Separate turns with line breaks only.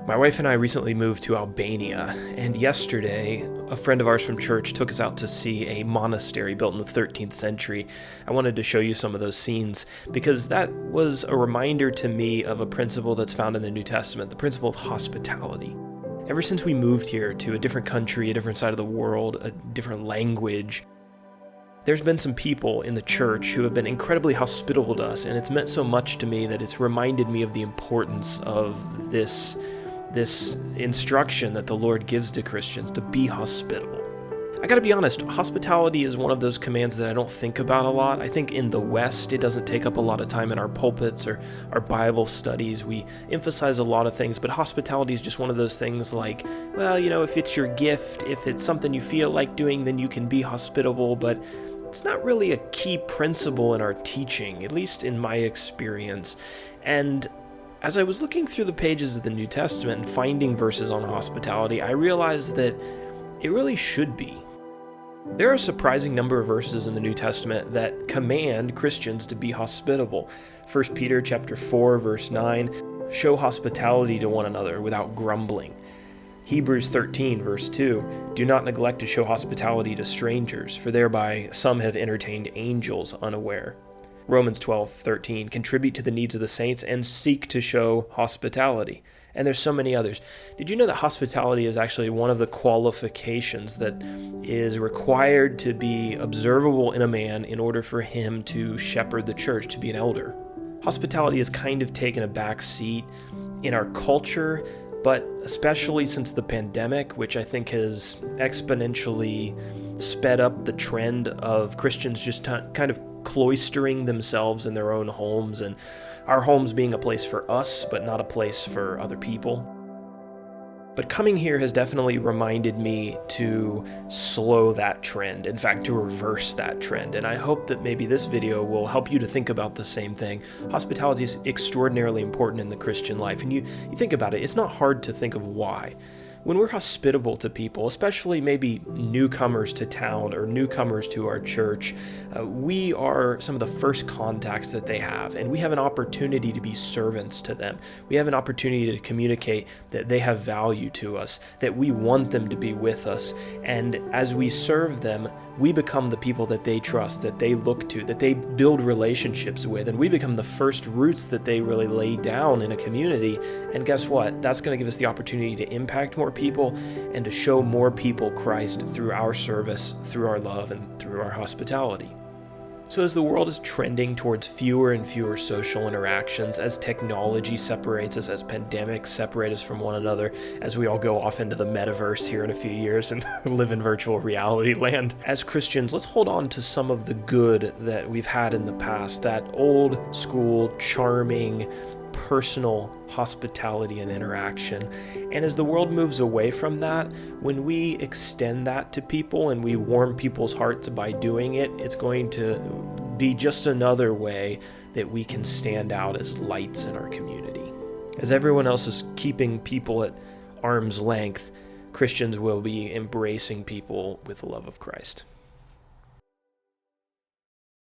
My wife and I recently moved to Albania, and yesterday, a friend of ours from church took us out to see a monastery built in the 13th century. I wanted to show you some of those scenes because that was a reminder to me of a principle that's found in the New Testament, the principle of hospitality. Ever since we moved here to a different country, a different side of the world, a different language, there's been some people in the church who have been incredibly hospitable to us, and it's meant so much to me that it's reminded me of the importance of this instruction that the Lord gives to Christians to be hospitable. I gotta be honest, hospitality is one of those commands that I don't think about a lot. I think in the West, it doesn't take up a lot of time in our pulpits or our Bible studies. We emphasize a lot of things, but hospitality is just one of those things like, well, if it's your gift, if it's something you feel like doing, then you can be hospitable, but it's not really a key principle in our teaching, at least in my experience. And as I was looking through the pages of the New Testament and finding verses on hospitality, I realized that it really should be. There are a surprising number of verses in the New Testament that command Christians to be hospitable. 1 Peter chapter 4, verse 9, show hospitality to one another without grumbling. Hebrews 13, verse 2, do not neglect to show hospitality to strangers, for thereby some have entertained angels unaware. Romans 12:13, contribute to the needs of the saints and seek to show hospitality. And there's so many others. Did you know that hospitality is actually one of the qualifications that is required to be observable in a man in order for him to shepherd the church, to be an elder? Hospitality has kind of taken a back seat in our culture, but especially since the pandemic, which I think has exponentially sped up the trend of Christians just kind of cloistering themselves in their own homes, and our homes being a place for us, but not a place for other people. But coming here has definitely reminded me to slow that trend, in fact, to reverse that trend. And I hope that maybe this video will help you to think about the same thing. Hospitality is extraordinarily important in the Christian life. And you think about it, it's not hard to think of why. When we're hospitable to people, especially maybe newcomers to town or newcomers to our church, we are some of the first contacts that they have, and we have an opportunity to be servants to them. We have an opportunity to communicate that they have value to us, that we want them to be with us, and as we serve them, we become the people that they trust, that they look to, that they build relationships with, and we become the first roots that they really lay down in a community. And guess what? That's going to give us the opportunity to impact more people and to show more people Christ through our service, through our love, and through our hospitality. So as the world is trending towards fewer and fewer social interactions, as technology separates us, as pandemics separate us from one another, as we all go off into the metaverse here in a few years and live in virtual reality land, as Christians, let's hold on to some of the good that we've had in the past, that old school, charming, personal hospitality and interaction. And as the world moves away from that, when we extend that to people and we warm people's hearts by doing it, it's going to be just another way that we can stand out as lights in our community. As everyone else is keeping people at arm's length, Christians will be embracing people with the love of Christ.